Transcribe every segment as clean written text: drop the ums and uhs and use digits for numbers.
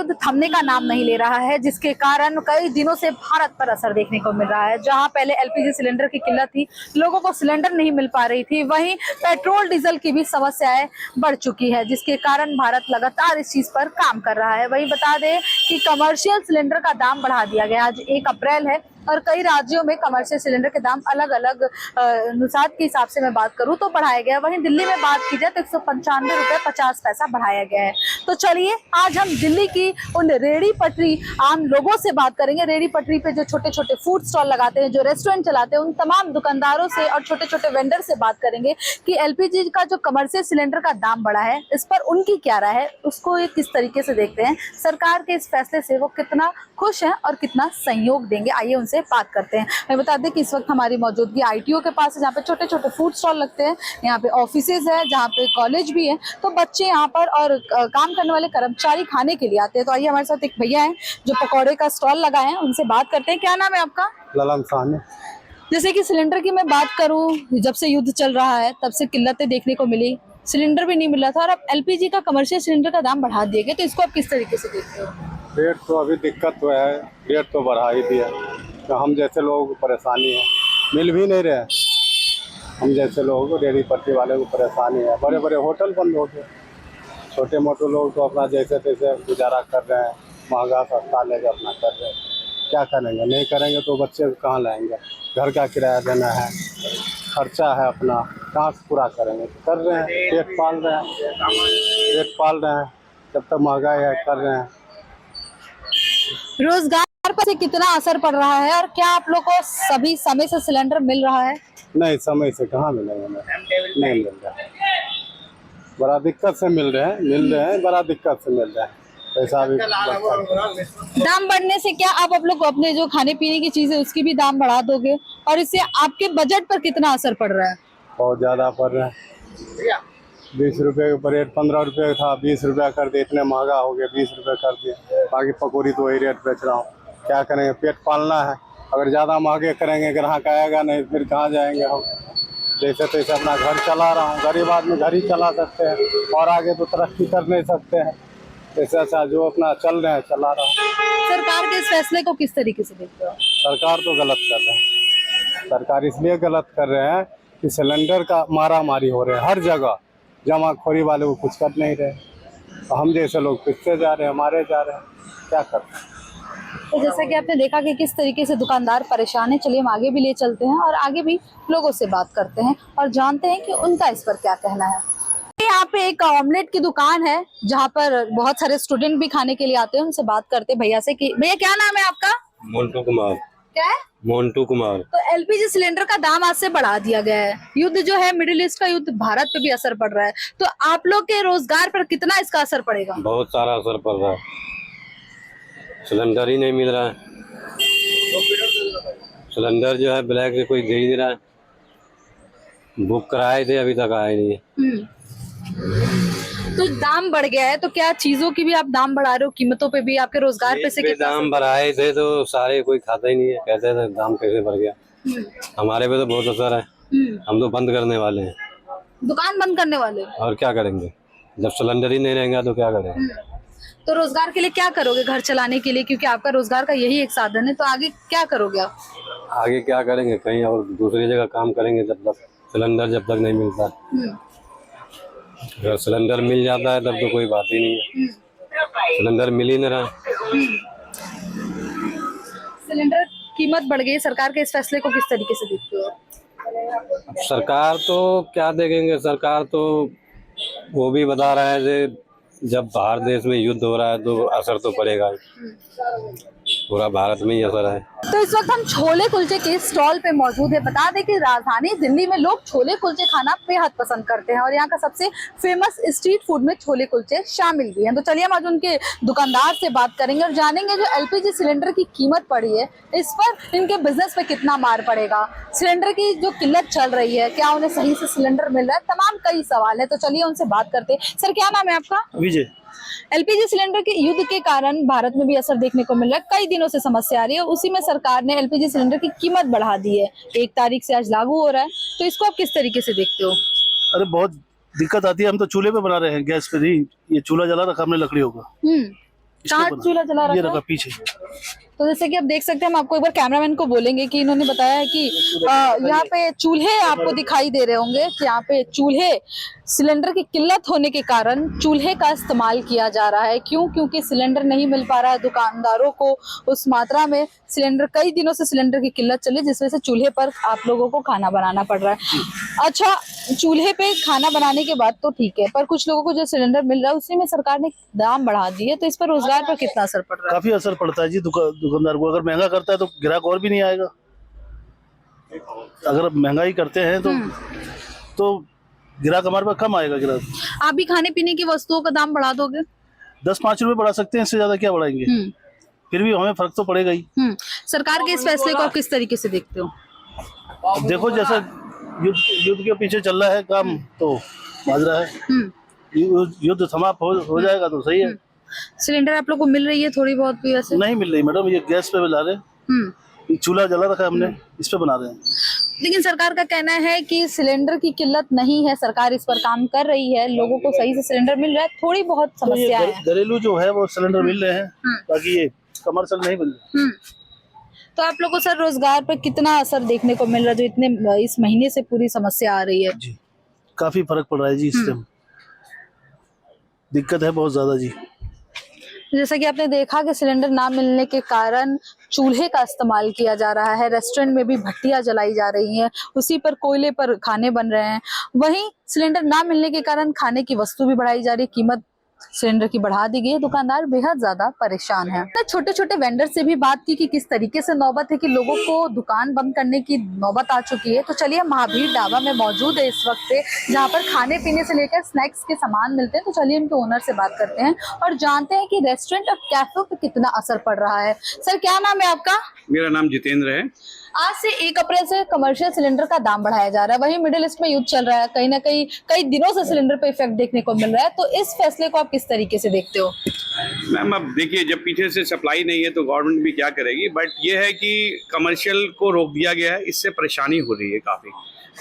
युद्ध थमने का नाम नहीं ले रहा है, जिसके कारण कई दिनों से भारत पर असर देखने को मिल रहा है। जहां पहले एलपीजी सिलेंडर की किल्लत थी, लोगों को सिलेंडर नहीं मिल पा रही थी, वहीं पेट्रोल डीजल की भी समस्याएं बढ़ चुकी है, जिसके कारण भारत लगातार इस चीज पर काम कर रहा है। वहीं बता दें कि कमर्शियल सिलेंडर का दाम बढ़ा दिया गया। आज 1 अप्रैल है और कई राज्यों में कमर्शियल सिलेंडर के दाम अलग अलग अनुसार के हिसाब से मैं बात करूं तो बढ़ाया गया। वहीं दिल्ली में बात की जाए तो 195 रुपए 50 पैसा बढ़ाया गया है। तो चलिए आज हम दिल्ली की उन रेहड़ी पटरी आम लोगों से बात करेंगे। रेहड़ी पटरी पे जो छोटे छोटे फूड स्टॉल लगाते हैं, जो रेस्टोरेंट चलाते हैं, उन तमाम दुकानदारों से और छोटे छोटे वेंडर से बात करेंगे कि एलपीजी का जो कमर्शियल सिलेंडर का दाम बढ़ा है, इस पर उनकी क्या राय है, उसको ये किस तरीके से देखते हैं, सरकार के इस फैसले से वो कितना खुश हैं और कितना सहयोग देंगे। आइए उनसे बात करते हैं। मैं बता दें कि इस वक्त हमारी मौजूदगी आईटीओ के पास है, जहाँ पे छोटे छोटे फूड स्टॉल लगते हैं। यहाँ पे ऑफिसेज है, जहाँ पे कॉलेज भी है, तो बच्चे यहाँ पर और काम करने वाले कर्मचारी खाने के लिए आते हैं। तो आइए हमारे साथ एक भैया हैं जो पकौड़े का स्टॉल लगाए हैं, उनसे बात करते हैं। क्या नाम है आपका? ललन साहनी। जैसे कि सिलेंडर की मैं बात करूं, जब से युद्ध चल रहा है तब से किल्लतें देखने को मिली, सिलेंडर भी नहीं मिल रहा था और अब एलपीजी का कमर्शियल सिलेंडर का दाम बढ़ा दिया गया, तो इसको आप किस तरीके से देखते हो? रेट तो अभी दिक्कत तो है, रेट तो बढ़ा ही दिया, तो हम जैसे लोगों को परेशानी है, मिल भी नहीं रहे। हम जैसे लोगों को, रेहड़ी पटरी वाले को परेशानी है। बड़े बड़े होटल बंद हो गए, छोटे मोटे लोग तो अपना जैसे तैसे गुजारा कर रहे हैं, महंगा सस्ता लेके अपना कर रहे हैं। क्या करेंगे? नहीं करेंगे तो बच्चे कहाँ लाएंगे? घर का किराया देना है, खर्चा है अपना, कहाँ से पूरा करेंगे? कर रहे हैं, पेट पाल रहे हैं, पेट पाल रहे हैं। जब तक महंगाई है कर रहे हैं। रोजगार पर से कितना असर पड़ रहा है और क्या आप लोग को सभी समय से सिलेंडर मिल रहा है? नहीं, समय से कहाँ मिलेगा? नहीं मिल रहा है, बड़ा दिक्कत से मिल रहे हैं, बड़ा दिक्कत से मिल रहा है। पैसा भी दाम बढ़ने से क्या आप लोग अपने जो खाने पीने की चीजें उसकी भी दाम बढ़ा दोगे और इससे आपके बजट पर कितना असर पड़ रहा है? बहुत ज्यादा पड़ रहा है। 20 रुपये का रेट 15 रुपये था, 20 रुपया कर दिए, इतने महंगा हो गया, 20 रुपये कर दिए। बाकी पकौड़ी तो वही रेट बेच रहा हूँ। क्या करेंगे? पेट पालना है। अगर ज़्यादा महंगे करेंगे ग्राहक आएगा नहीं, फिर कहाँ जाएंगे हम? जैसे तैसे अपना घर चला रहा हूँ। गरीब आदमी घर ही चला सकते हैं और आगे तो तरक्की कर नहीं सकते हैं। ऐसा ऐसा जो अपना चल रहे हैं चला रहा हूँ। सरकार के इस फैसले को किस तरीके से देखते हो? सरकार तो गलत कर रहे हैं। सरकार इसलिए गलत कर रहे हैं कि सिलेंडर का मारा मारी हो रहे हैं हर जगह। जमाखोरी वाले को कुछ कर नहीं रहे, तो हम जैसे लोग पिछले जा रहे हैं, मारे जा रहे हैं। क्या करते हैं? तो जैसा कि आपने देखा कि किस तरीके से दुकानदार परेशान है, चलिए हम आगे भी ले चलते हैं और आगे भी लोगों से बात करते हैं और जानते हैं कि उनका इस पर क्या कहना है। यहाँ पे एक ऑमलेट की दुकान है जहाँ पर बहुत सारे स्टूडेंट भी खाने के लिए आते हैं। उनसे बात करते हैं भैया से कि भैया क्या नाम है आपका? मोन्टू कुमार। क्या है? मोन्टू कुमार। तो एलपीजी सिलेंडर का दाम आज से बढ़ा दिया गया है। युद्ध जो है, मिडिल ईस्ट का युद्ध, भारत पे भी असर पड़ रहा है, तो आप लोग के रोजगार पर कितना इसका असर पड़ेगा? बहुत सारा असर पड़ रहा है, सिलेंडर ही नहीं मिल रहा है। सिलेंडर जो है ब्लैक से कोई दे ही नहीं रहा है। बुक कराए थे, अभी तक आए नहीं है। तो दाम बढ़ गया है, तो क्या चीजों की भी आप दाम बढ़ा रहे हो, कीमतों पे भी? आपके रोजगार पे से कितना दाम बढ़ाए थे तो सारे कोई खाता ही नहीं है, कहते थे दाम कैसे बढ़ गया। हमारे पे तो बहुत असर है। हम तो बंद करने वाले हैं, दुकान बंद करने वाले। और क्या करेंगे जब सिलेंडर ही नहीं रहेगा तो क्या करेंगे? तो रोजगार के लिए क्या करोगे, घर चलाने के लिए? क्योंकि आपका रोजगार का यही एक साधन है, तो आगे क्या करोगे आप? आगे क्या करेंगे? कहीं और दूसरी जगह काम करेंगे जब तक सिलेंडर जब तक नहीं मिलता। अगर सिलेंडर मिल जाता है तब तो कोई बात ही नहीं है। सिलेंडर मिल ही नहीं रहा। सिलेंडर कीमत बढ़ गई, सरकार के इस फैसले को किस तरीके से देखते हो? सरकार तो क्या देखेंगे, सरकार तो वो भी बता रहा है कि जब बाहर देश में युद्ध हो रहा है तो असर तो पड़ेगा ही, पूरा भारत में ही असर है। तो इस वक्त हम छोले कुलचे के स्टॉल पे मौजूद है। बता दें कि राजधानी दिल्ली में लोग छोले कुलचे खाना बेहद पसंद करते हैं और यहाँ का सबसे फेमस स्ट्रीट फूड में छोले कुलचे शामिल भी हैं। तो चलिए हम आज उनके दुकानदार से बात करेंगे और जानेंगे जो एलपीजी सिलेंडर की कीमत बढ़ी है, इस पर इनके बिजनेस पे कितना मार पड़ेगा, सिलेंडर की जो किल्लत चल रही है, क्या उन्हें सही से सिलेंडर मिल रहा है, तमाम कई सवाल है। तो चलिए उनसे बात करते हैं। सर क्या नाम है आपका? विजय। एलपीजी सिलेंडर के युद्ध के कारण भारत में भी असर देखने को मिल रहा है, कई दिनों से समस्या आ रही है, उसी में सरकार ने एलपीजी सिलेंडर की कीमत बढ़ा दी है। 1 तारीख से आज लागू हो रहा है, तो इसको आप किस तरीके से देखते हो? अरे बहुत दिक्कत आती है। हम तो चूल्हे पे बना रहे हैं, गैस पे नहीं। ये चूल्हा जला रखा हमने लकड़ियों का, कहाँ चूल्हा जला ये रखा रखा है? पीछे। तो जैसे कि आप देख सकते हैं, हम आपको एक बार कैमरामैन को बोलेंगे कि इन्होंने बताया है कि यहाँ पे चूल्हे आपको दिखाई दे रहे होंगे कि यहाँ पे चूल्हे, सिलेंडर की किल्लत होने के कारण चूल्हे का इस्तेमाल किया जा रहा है। क्यों? क्योंकि सिलेंडर नहीं मिल पा रहा है दुकानदारों को उस मात्रा में सिलेंडर, कई दिनों से सिलेंडर की किल्लत चली, जिस वजह से चूल्हे पर आप लोगों को खाना बनाना पड़ रहा है। अच्छा, चूल्हे पे खाना बनाने के बाद तो ठीक है, पर कुछ लोगों को जो सिलेंडर मिल रहा है उसी में सरकार ने दाम बढ़ा दिए, तो इस पर रोजगार पर कितना असर पड़ रहा है? काफी असर पड़ता है जी। दुकानदार को अगर महंगा करता है तो ग्राहक और भी नहीं आएगा। अगर महंगाई करते हैं तो ग्राहक हमारे पास कम आएगा। ग्राहक आप भी खाने पीने की वस्तुओं का दाम बढ़ा दोगे? 10-5 रुपए बढ़ा सकते हैं, इससे ज्यादा क्या बढ़ाएंगे। फिर भी हमें फर्क तो पड़ेगा ही। सरकार के इस फैसले को आप किस तरीके से देखते हो? अब देखो, जैसा युद्ध के पीछे चल रहा है काम, तो बाजरा है। युद्ध समाप्त हो जाएगा तो सही है। सिलेंडर आप लोग को मिल रही है थोड़ी बहुत भी वैसे? नहीं मिल रही मैडम, ये गैस पे बना रहे हैं। ये चूल्हा जला रखा है हमने, इस पे बना रहे हैं। लेकिन सरकार का कहना है कि सिलेंडर की किल्लत नहीं है, सरकार इस पर काम कर रही है, लोगों को सही से सिलेंडर मिल रहा है, थोड़ी बहुत तो ये समस्या है। घरेलू जो है वो सिलेंडर मिल रहे हैं, बाकी ये कमर्शियल नहीं मिल रहे। तो आप लोगों को सर रोजगार पर कितना असर देखने को मिल रहा है, जो इतने इस महीने से पूरी समस्या आ रही है? जी काफी फर्क पड़ रहा है जी। इस टाइम दिक्कत है बहुत ज्यादा जी। जैसा कि आपने देखा कि सिलेंडर ना मिलने के कारण चूल्हे का इस्तेमाल किया जा रहा है, रेस्टोरेंट में भी भट्टियां जलाई जा रही हैं, उसी पर कोयले पर खाने बन रहे हैं। वहीं सिलेंडर ना मिलने के कारण खाने की वस्तु भी बढ़ाई जा रही है, कीमत सिलेंडर की बढ़ा दी गई है, दुकानदार बेहद ज्यादा परेशान है। तो छोटे छोटे वेंडर से भी बात की कि किस तरीके से नौबत है कि लोगों को दुकान बंद करने की नौबत आ चुकी है। तो चलिए, महावीर ढाबा में मौजूद है इस वक्त पे, जहाँ पर खाने पीने से लेकर स्नैक्स के सामान मिलते हैं। तो चलिए उनके ओनर से बात करते हैं और जानते हैं कि रेस्टोरेंट और कैफे पे कितना असर पड़ रहा है। सर, क्या नाम है आपका? मेरा नाम जितेंद्र है। आज से 1 अप्रैल से कमर्शियल सिलेंडर का दाम बढ़ाया जा रहा है, वहीं मिडिल ईस्ट में युद्ध चल रहा है, कहीं ना कहीं कई दिनों से सिलेंडर पे इफेक्ट देखने को मिल रहा है। तो इस फैसले को आप किस तरीके से देखते हो? मैम, अब देखिए, जब पीछे से सप्लाई नहीं है तो गवर्नमेंट भी क्या करेगी। बट ये है कि कमर्शियल को रोक दिया गया है, इससे परेशानी हो रही है काफ़ी।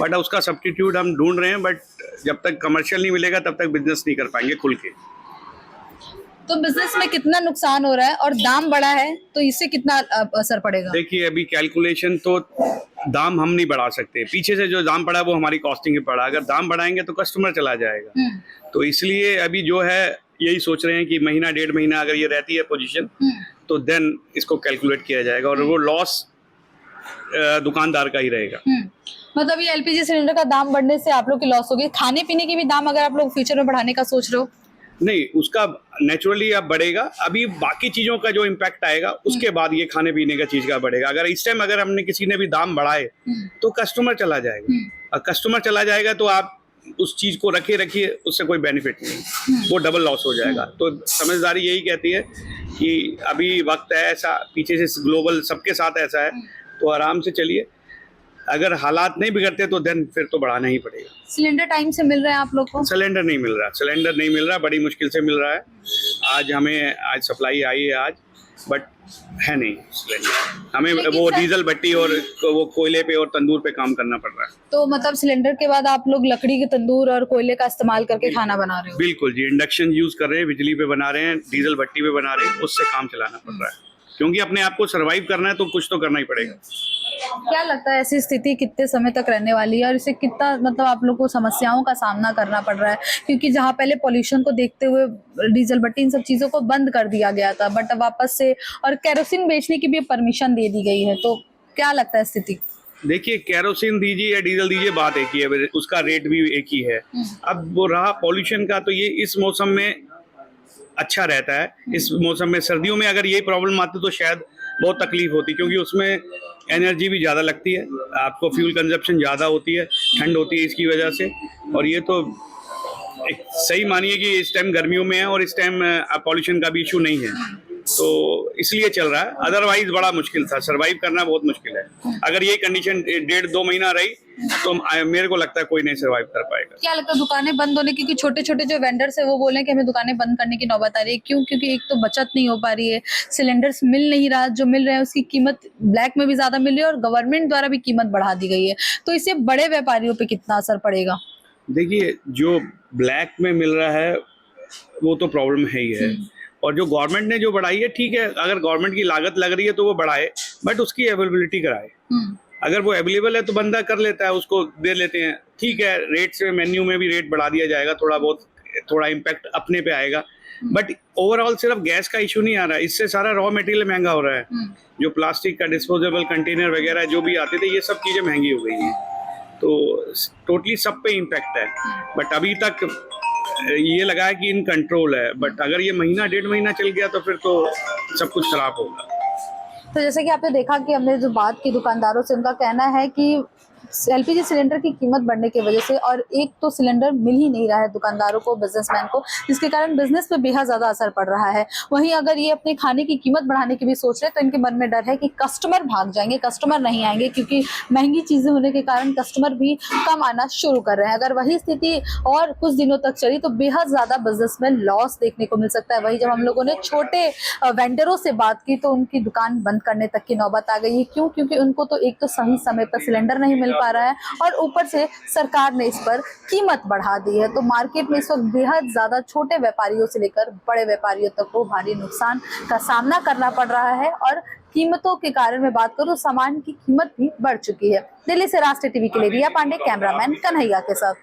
बट उसका सब्स्टिट्यूट हम ढूंढ रहे हैं, बट जब तक कमर्शियल नहीं मिलेगा तब तक बिजनेस नहीं कर पाएंगे खुल के। तो बिजनेस में कितना नुकसान हो रहा है और दाम बढ़ा है, तो इससे कितना असर पड़ेगा? देखिए, अभी कैलकुलेशन तो दाम हम नहीं बढ़ा सकते, पीछे से जो दाम पड़ा वो हमारी कॉस्टिंग में पड़ा। अगर दाम बढ़ाएंगे तो कस्टमर चला जाएगा। तो इसलिए अभी जो है यही सोच रहे हैं कि महीना 1.5 महीना अगर ये रहती है पोजीशन तो देन इसको कैलकुलेट किया जाएगा और वो लॉस दुकानदार का ही रहेगा। मतलब ये एलपीजी सिलेंडर का दाम बढ़ने से आप लोग की लॉस होगी। खाने पीने की भी दाम अगर आप लोग फ्यूचर में बढ़ाने का सोच रहे हो? नहीं, उसका नेचुरली अब बढ़ेगा। अभी बाकी चीजों का जो इम्पैक्ट आएगा उसके बाद ये खाने पीने का चीज का बढ़ेगा। अगर इस टाइम अगर हमने किसी ने भी दाम बढ़ाए तो कस्टमर चला जाएगा, और कस्टमर चला जाएगा तो आप उस चीज को रखिए, उससे कोई बेनिफिट नहीं, वो डबल लॉस हो जाएगा। तो समझदारी यही कहती है कि अभी वक्त है ऐसा, पीछे से ग्लोबल सबके साथ ऐसा है, तो आराम से चलिए। अगर हालात नहीं बिगड़ते तो देन फिर तो बढ़ाना ही पड़ेगा। सिलेंडर टाइम से मिल रहा है आप लोग को? सिलेंडर नहीं मिल रहा, बड़ी मुश्किल से मिल रहा है। आज सप्लाई आई है आज, बट है नहीं सिलेंडर। हमें वो डीजल भट्टी और वो कोयले पे और तंदूर पे काम करना पड़ रहा है। तो मतलब सिलेंडर के बाद आप लोग लकड़ी के तंदूर और कोयले का इस्तेमाल करके खाना बना रहे हो? बिल्कुल जी, इंडक्शन यूज कर रहे हैं, बिजली पे बना रहे हैं, डीजल भट्टी पे बना रहे हैं, उससे काम चलाना पड़ रहा है। क्योंकि अपने आप को सरवाइव करना है तो कुछ तो करना ही पड़ेगा। क्या लगता है ऐसी स्थिति कितने समय तक रहने वाली है और इससे कितना मतलब आप लोग को समस्याओं का सामना करना पड़ रहा है? क्योंकि जहाँ पहले पॉल्यूशन को देखते हुए डीजल भट्टी इन सब चीजों को बंद कर दिया गया था, बट अब वापस से और केरोसिन बेचने की भी परमिशन दे दी गई है, तो क्या लगता है स्थिति? देखिए, केरोसिन दीजिए या डीजल दीजिए, बात एक ही है, उसका रेट भी एक ही है। अब वो रहा पॉल्यूशन का, तो ये इस मौसम में अच्छा रहता है। इस मौसम में, सर्दियों में अगर यही प्रॉब्लम आती तो शायद बहुत तकलीफ होती, क्योंकि उसमें एनर्जी भी ज़्यादा लगती है, आपको फ्यूल कंजप्शन ज़्यादा होती है, ठंड होती है इसकी वजह से। और ये तो एक सही मानिए कि इस टाइम गर्मियों में है और इस टाइम पॉल्यूशन का भी इशू नहीं है, तो इसलिए चल रहा है। अदरवाइज बड़ा मुश्किल था, सरवाइव करना बहुत मुश्किल है। अगर ये कंडीशन 1.5-2 महीना रही तो मेरे को लगता है कोई नहीं सरवाइव कर पाएगा। क्या लगता है दुकानें बंद होने, क्योंकि छोटे छोटे जो वेंडर्स है वो बोल रहे हैं कि हमें दुकानें बंद करने की नौबत आ रही है? क्यों? क्योंकि एक तो बचत नहीं हो पा रही है, सिलेंडर्स मिल नहीं रहा, जो मिल रहे हैं उसकी कीमत ब्लैक में भी ज्यादा मिल रही है और गवर्नमेंट द्वारा भी कीमत बढ़ा दी गई है। तो इससे बड़े व्यापारियों पे कितना असर पड़ेगा? देखिए, जो ब्लैक में मिल रहा है वो तो प्रॉब्लम है ही है, और जो गवर्नमेंट ने जो बढ़ाई है, ठीक है, अगर गवर्नमेंट की लागत लग रही है तो वो बढ़ाए, बट उसकी अवेलेबिलिटी कराए। अगर वो अवेलेबल है तो बंदा कर लेता है, उसको दे लेते हैं, ठीक है। रेट से मेन्यू में भी रेट बढ़ा दिया जाएगा, थोड़ा बहुत, थोड़ा इम्पैक्ट अपने पे आएगा, बट ओवरऑल सिर्फ गैस का इशू नहीं आ रहा है, इससे सारा रॉ मटेरियल महंगा हो रहा है। जो प्लास्टिक का डिस्पोजेबल कंटेनर वगैरह जो भी आते थे, ये सब चीजें महंगी हो गई हैं, तो टोटली सब पे इम्पैक्ट है। बट अभी तक ये लगा है कि इन कंट्रोल है, बट अगर ये महीना 1.5 महीना चल गया तो फिर तो सब कुछ खराब होगा। तो जैसे कि आपने देखा कि हमने जो बात की दुकानदारों से, उनका कहना है कि एलपीजी सिलेंडर की कीमत बढ़ने की वजह से, और एक तो सिलेंडर मिल ही नहीं रहा है दुकानदारों को, बिजनेसमैन को, जिसके कारण बिजनेस पे बेहद ज्यादा असर पड़ रहा है। वहीं अगर ये अपने खाने की कीमत बढ़ाने की भी सोच रहे हैं तो इनके मन में डर है कि कस्टमर भाग जाएंगे, कस्टमर नहीं आएंगे, क्योंकि महंगी चीजें होने के कारण कस्टमर भी कम आना शुरू कर रहे हैं। अगर वही स्थिति और कुछ दिनों तक चली तो बेहद ज्यादा बिजनेस में लॉस देखने को मिल सकता है। वही जब हम लोगों ने छोटे वेंडरों से बात की तो उनकी दुकान बंद करने तक की नौबत आ गई है। क्यों? क्योंकि उनको तो एक तो सही समय पर सिलेंडर नहीं मिल पा रहा है, और ऊपर से सरकार ने इस पर कीमत बढ़ा दी है। तो मार्केट में इस वक्त बेहद ज्यादा छोटे व्यापारियों से लेकर बड़े व्यापारियों तक को भारी नुकसान का सामना करना पड़ रहा है, और कीमतों के कारण मैं बात करूं, सामान की कीमत भी बढ़ चुकी है। दिल्ली से राष्ट्रीय टीवी के लिए रिया पांडे, कैमरामैन कन्हैया के साथ।